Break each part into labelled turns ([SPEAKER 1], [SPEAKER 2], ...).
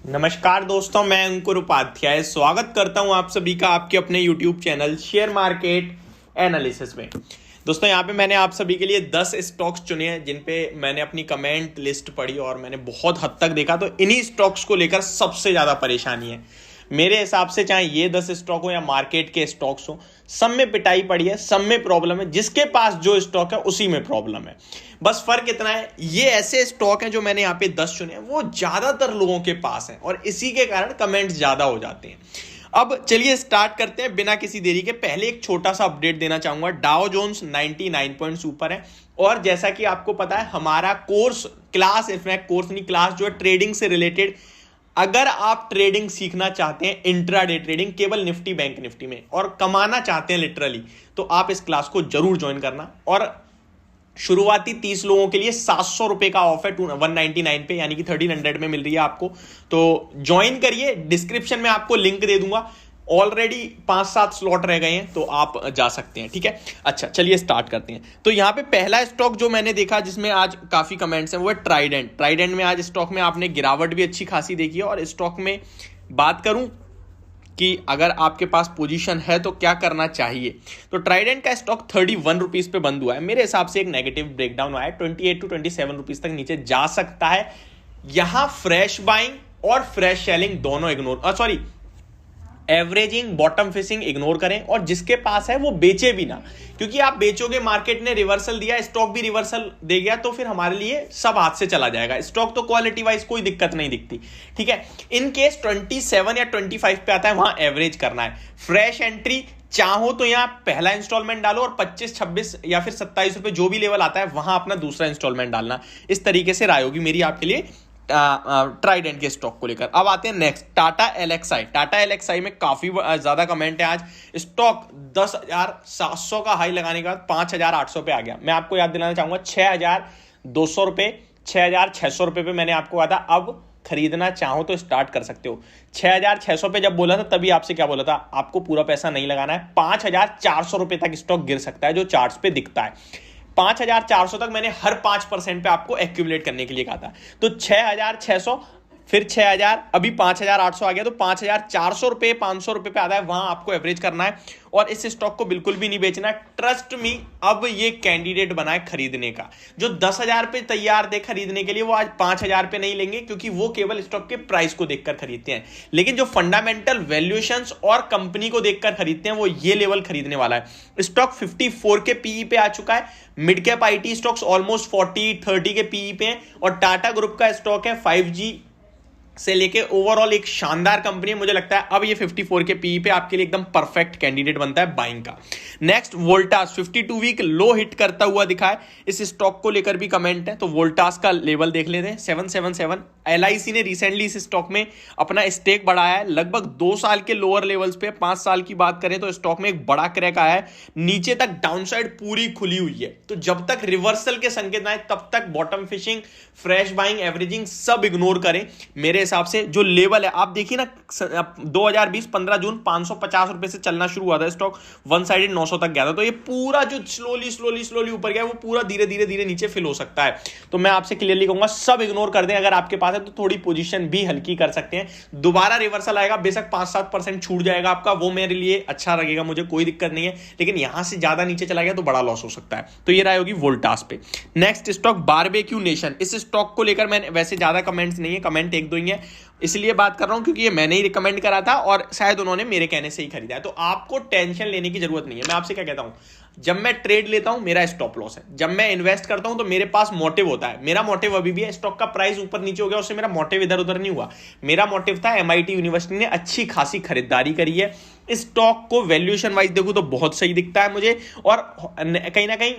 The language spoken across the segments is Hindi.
[SPEAKER 1] नमस्कार दोस्तों, मैं अंकुर उपाध्याय स्वागत करता हूं आप सभी का आपके अपने YouTube channel share market analysis में। दोस्तों यहाँ पे मैंने आप सभी के लिए 10 स्टॉक्स चुने हैं जिन पे मैंने अपनी कमेंट लिस्ट पढ़ी और मैंने बहुत हद तक देखा तो इन्हीं स्टॉक्स को लेकर सबसे ज़्यादा परेशानी है मेरे हिसाब से। चाहे ये 10 स्टॉक हो या मार्केट के स्टॉक्स हो, सब में पिटाई पड़ी है, सब में प्रॉब्लम है। जिसके पास जो स्टॉक है उसी में प्रॉब्लम है। बस फर्क इतना है, ये ऐसे स्टॉक हैं जो मैंने यहाँ पे 10 चुने हैं वो ज्यादातर लोगों के पास हैं और इसी के कारण कमेंट्स ज्यादा हो जाते हैं। अब चलिए स्टार्ट करते हैं बिना किसी देरी के। पहले एक छोटा सा अपडेट देना चाहूंगा। डाउ जोन्स 99 पॉइंट्स ऊपर है और जैसा कि आपको पता है हमारा कोर्स क्लास, इनफैक्ट कोर्स नहीं क्लास जो है ट्रेडिंग से रिलेटेड, अगर आप ट्रेडिंग सीखना चाहते हैं इंट्राडे ट्रेडिंग केवल निफ्टी बैंक निफ्टी में और कमाना चाहते हैं लिटरली, तो आप इस क्लास को जरूर ज्वाइन करना। और शुरुआती 30 लोगों के लिए 700 रुपए का ऑफ है 199 पे, यानी कि 1300 में मिल रही है आपको। तो ज्वाइन करिए, डिस्क्रिप्शन में आपको लिंक दे दूंगा। ऑलरेडी 5-7 स्लॉट रह गए हैं तो आप जा सकते हैं, ठीक है। अच्छा चलिए स्टार्ट करते हैं। तो यहाँ पे पहला स्टॉक जो मैंने देखा जिसमें आज काफी कमेंट्स हैं वो है ट्राइडेंट। ट्राइडेंट में आज स्टॉक में आपने गिरावट भी अच्छी खासी देखी है। और स्टॉक में बात करूं कि अगर आपके पास पोजीशन है तो क्या करना चाहिए, तो ट्राइडेंट का स्टॉक 31 रुपीज पे बंद हुआ है। मेरे हिसाब से एक नेगेटिव ब्रेकडाउन आया है, 28 to 27 रुपीज तक नीचे जा सकता है। यहां फ्रेश बाइंग और फ्रेश सेलिंग दोनों ignore, averaging bottom fishing ignore करें और जिसके पास है वो बेचे भी ना, क्योंकि आप बेचोगे, मार्केट ने रिवर्सल दिया, स्टॉक भी रिवर्सल दे गया तो फिर हमारे लिए सब हाथ से चला जाएगा। स्टॉक तो क्वालिटी वाइज कोई दिक्कत नहीं दिखती, ठीक है। इन केस 27 या 25 पे आता है वहां एवरेज करना है। फ्रेश एंट्री चाहो तो यहां पहला इंस्टॉलमेंट डालो और 25, 26 या फिर 27 रुपए जो भी लेवल आता है वहां अपना दूसरा इंस्टॉलमेंट डालना। इस तरीके से राय होगी मेरी आपके लिए ट्राइडेंट के स्टॉक को लेकर। अब आते हैं next, Tata LXI. Tata LXI में काफी ज्यादा कमेंट है आज। स्टॉक 10,700 का हाई लगाने के बाद 5,800 पे आ गया। मैं आपको याद दिलाना चाहूंगा 6,200 रुपए, 6,600 रुपए पे मैंने आपको कहा था अब खरीदना चाहो तो स्टार्ट कर सकते हो। 6,600 पे जब बोला था तभी आपसे क्या बोला था, आपको पूरा पैसा नहीं लगाना है। 5,400 रुपए तक स्टॉक गिर सकता है जो चार्ट्स पे दिखता है। 5,400 तक मैंने हर 5% पे आपको एक्यूमुलेट करने के लिए कहा था। तो 6,600 फिर 6,000, अभी 5,800 आ गया, तो 5,400 रुपए 500 रुपए पे आता है, वहां आपको एवरेज करना है और इस स्टॉक को बिल्कुल भी नहीं बेचना। ट्रस्ट मी, अब ये कैंडिडेट बना है खरीदने का। जो 10,000 पे तैयार थे खरीदने के लिए वो आज 5,000 पे नहीं लेंगे, क्योंकि वो केवल स्टॉक के प्राइस को देखकर खरीदते हैं। लेकिन जो फंडामेंटल वैल्यूएशंस और कंपनी को देखकर खरीदते हैं वो ये लेवल खरीदने वाला है। स्टॉक 54 के पीई पे आ चुका है। Mid cap IT stocks almost 40-30 के पीई पे हैं और टाटा ग्रुप का स्टॉक है 5G से लेके ओवरऑल एक शानदार कंपनी है। मुझे लगता है अब ये 54 के पीई पे आपके लिए एकदम परफेक्ट कैंडिडेट बनता है बाइंग का। Next Voltas 52 week low hit करता हुआ दिखा है। इस स्टॉक को लेकर भी कमेंट है, तो वोल्टास का लेवल देख लेते हैं 777। एलआईसी ने रिसेंटली इस स्टॉक में अपना स्टेक बढ़ाया है लगभग 2 साल के लोअर लेवल्स पे। 5 साल की बात करें तो स्टॉक में एक बड़ा क्रैक आया है, नीचे तक डाउनसाइड पूरी खुली हुई है। तो जब तक रिवर्सल के संकेत आए तब तक bottom fishing, fresh buying, averaging सब इग्नोर करें। मेरे हिसाब से जो लेवल है आप देखिए ना, 2020 15 जून 550 रुपए से चलना शुरू हुआ था स्टॉक, वन साइडेड 900 तक गया था। तो ये पूरा जो स्लोली ऊपर गया वो पूरा धीरे धीरे नीचे फिल हो सकता है। तो मैं आपसे क्लियरली कहूंगा सब इग्नोर कर दें। अगर आपके पास है तो थोड़ी पोजीशन भी हल्की कर सकते हैं। दोबारा रिवर्सल आएगा, बेशक 5-7% छूट जाएगा आपका, वो मेरे लिए अच्छा लगेगा, मुझे कोई दिक्कत नहीं है। लेकिन यहां से ज्यादा नीचे चला गया तो बड़ा लॉस हो सकता है। तो ये राय होगी वोल्टास पे। Next stock Barbeque Nation. इस स्टॉक को लेकर मैंने वैसे ज्यादा कमेंट्स नहीं है, कमेंट 1-2 ही है, इसलिए बात कर रहा हूं क्योंकि ये मैंने ही रिकमेंड करा था और शायद उन्होंने मेरे कहने से ही खरीदा है। तो आपको टेंशन लेने की जरूरत नहीं है। मैं आपसे क्या कहता हूं, जब मैं ट्रेड लेता हूं मेरा स्टॉप लॉस है, जब मैं इन्वेस्ट करता हूं तो मेरे पास मोटिव होता है। मेरा मोटिव अभी भी है, स्टॉक का प्राइस ऊपर नीचे हो गया उससे मेरा मोटिव इधर उधर नहीं हुआ। मेरा मोटिव था एमआईटी यूनिवर्सिटी ने अच्छी खासी खरीदारी करी है। स्टॉक को वैल्यूएशन वाइज देखूं तो बहुत सही दिखता है मुझे, और कहीं ना कहीं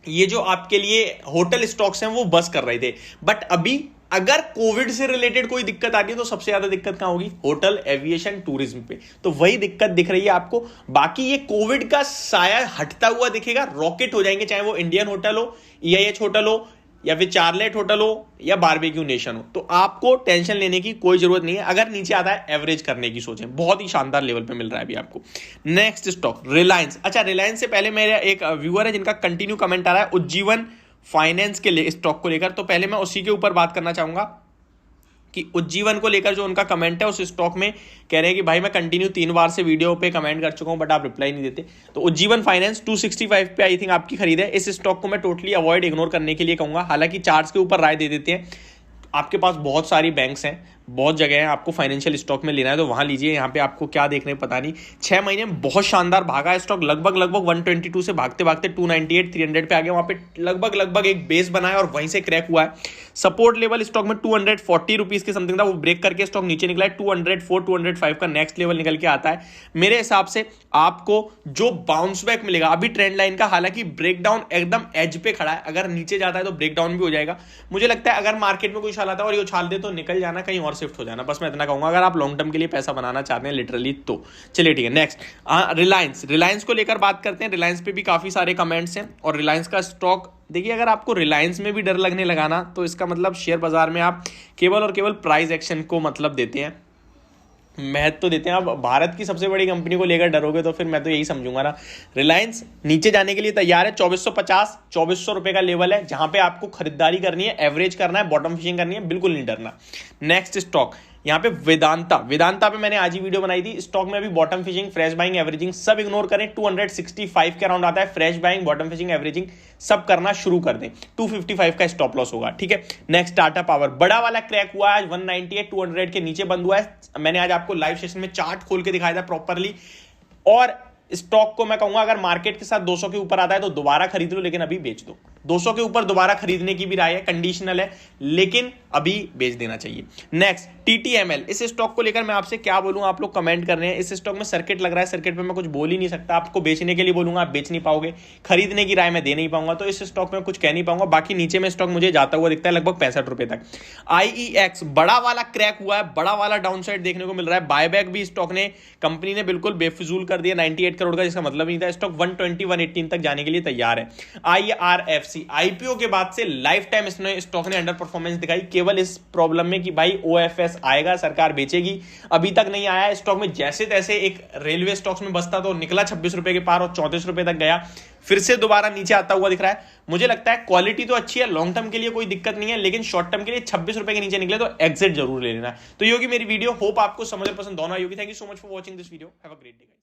[SPEAKER 1] ये जो आपके लिए होटल स्टॉक्स हैं वो बस कर रहे थे। बट अभी अगर कोविड से रिलेटेड कोई दिक्कत आती है तो सबसे ज्यादा दिक्कत कहां होगी, होटल, एविएशन, टूरिज्म पे। तो वही दिक्कत दिख रही है आपको। बाकी ये कोविड का साया हटता हुआ दिखेगा, रॉकेट हो जाएंगे, चाहे वो इंडियन होटल हो, EIH होटल हो या फिर चार्लेट होटल हो या बारबेक्यू नेशन हो। तो आपको टेंशन लेने की कोई जरूरत नहीं है। अगर नीचे आता है एवरेज करने की सोचें, बहुत ही शानदार लेवल पे मिल रहा है अभी आपको। Next stock Reliance. अच्छा, रिलायंस से पहले मेरा एक व्यूअर है जिनका कंटिन्यू कमेंट आ रहा है उज्जीवन फाइनेंस के स्टॉक को लेकर, तो पहले मैं उसी के ऊपर बात करना चाहूंगा। कि उज्जीवन को लेकर जो उनका कमेंट है उस स्टॉक में कह रहे हैं कि भाई मैं कंटिन्यू 3 बार से वीडियो पे कमेंट कर चुका हूं बट आप रिप्लाई नहीं देते। तो उज्जीवन फाइनेंस 265 पे आई थिंक आपकी खरीद है। इस स्टॉक को मैं टोटली अवॉइड इग्नोर करने के लिए कहूंगा, हालांकि चार्ट्स के ऊपर राय दे देते हैं। आपके पास बहुत सारी बैंक्स हैं, बहुत जगह है, आपको फाइनेंशियल स्टॉक में लेना है तो वहां लीजिए। यहाँ पे आपको क्या देखने पता नहीं, 6 महीने में बहुत शानदार भागा है स्टॉक, लगभग 122 से भागते भागते 298 300 पे आ गया। वहां पे लगभग एक बेस बनाया और वहीं से क्रैक हुआ है। सपोर्ट लेवल स्टॉक में 240 रुपीज के समथिंग था, वो ब्रेक करके स्टॉक नीचे निकला है। 204 205 का नेक्स्ट लेवल निकल के आता है। मेरे हिसाब से आपको जो बाउंस बैक मिलेगा अभी ट्रेंड लाइन का, हालांकि ब्रेकडाउन एकदम एज पे खड़ा है, अगर नीचे जाता है तो ब्रेकडाउन भी हो जाएगा। मुझे लगता है अगर मार्केट में कोई उछाल आता है और ये उछाल दे तो निकल जाना, कहीं और शिफ्ट हो जाना, बस मैं इतना कहूंगा अगर आप लॉन्ग टर्म के लिए पैसा बनाना चाहते हैं लिटरली तो। चलिए ठीक है, नेक्स्ट रिलायंस को लेकर बात करते हैं। रिलायंस पे भी काफी सारे कमेंट्स हैं और रिलायंस का स्टॉक देखिए, अगर आपको रिलायंस में भी डर लगने लगा ना तो इसका मतलब शेयर बाजार में आप केवल और केवल प्राइस एक्शन को मतलब देते हैं, महत्व तो देते हैं। आप भारत की सबसे बड़ी कंपनी को लेकर डरोगे तो फिर मैं तो यही समझूंगा ना। रिलायंस नीचे जाने के लिए तैयार है, 2450 2400 रुपए का लेवल है जहां पे आपको खरीदारी करनी है, एवरेज करना है, बॉटम फिशिंग करनी है, बिल्कुल नहीं डरना। नेक्स्ट स्टॉक यहाँ पे वेदांता पे मैंने आज ही वीडियो बनाई थी। स्टॉक में अभी bottom fishing, fresh buying, averaging सब इग्नोर करें। 265 के अराउंड आता है, fresh buying, bottom fishing, averaging सब करना शुरू कर दें। 255 का स्टॉप लॉस होगा, ठीक है। नेक्स्ट टाटा पावर, बड़ा वाला क्रैक हुआ है, 198 200 के नीचे बंद हुआ है। मैंने आज आपको लाइव सेशन में चार्ट खोल के दिखाया था प्रॉपरली। और स्टॉक को मैं कहूंगा अगर मार्केट के साथ 200 के ऊपर आता है तो दोबारा खरीद लो, लेकिन अभी बेच दो। 200 के ऊपर दोबारा खरीदने की भी राय है, कंडीशनल है, लेकिन अभी बेच देना चाहिए। नेक्स्ट टीटीएमएल, इस स्टॉक को लेकर मैं आपसे क्या बोलूं, आप लोग कमेंट कर रहे हैं। इस स्टॉक में सर्किट लग रहा है, सर्किट पे मैं कुछ बोल ही नहीं सकता। आपको बेचने के लिए बोलूंगा, आप बेच नहीं पाओगे, खरीदने की राय मैं दे नहीं पाऊंगा, तो इस स्टॉक में कुछ कह नहीं पाऊंगा। बाकी नीचे में स्टॉक मुझे जाता हुआ दिखता है लगभग 65 रुपए तक। आईईएक्स, बड़ा वाला क्रैक हुआ है, बड़ा वाला डाउन साइड देखने को मिल रहा है। बायबैक भी स्टॉक ने, कंपनी ने बिल्कुल बेफिजूल कर दिया 98 करोड़ का, जिसका मतलब नहीं था। स्टॉक 120 118 तक जाने के लिए तैयार है। आईआरएफसी, आईपीओ के बाद से लाइफ टाइम स्टॉक ने अंडर परफॉर्मेंस दिखाई, केवल इस प्रॉब्लम में कि भाई ओएफएस आएगा, सरकार बेचेगी, अभी तक नहीं आया। स्टॉक में जैसे तैसे एक रेलवे स्टॉक्स में बसता तो निकला 26 रुपए के पार और 34 रुपए तक गया, फिर से दोबारा नीचे आता हुआ दिख रहा है। मुझे लगता है क्वालिटी तो अच्छी है, लॉन्ग टर्म के लिए कोई दिक्कत नहीं है, लेकिन शॉर्ट टर्म के लिए 26 रुपए के नीचे निकले तो एग्जिट जरूर ले लेना। तो ये होगी मेरी वीडियो, होप आपको समझ और पसंद दोनों आई होगी। Thank you so much for watching this video, have a great day.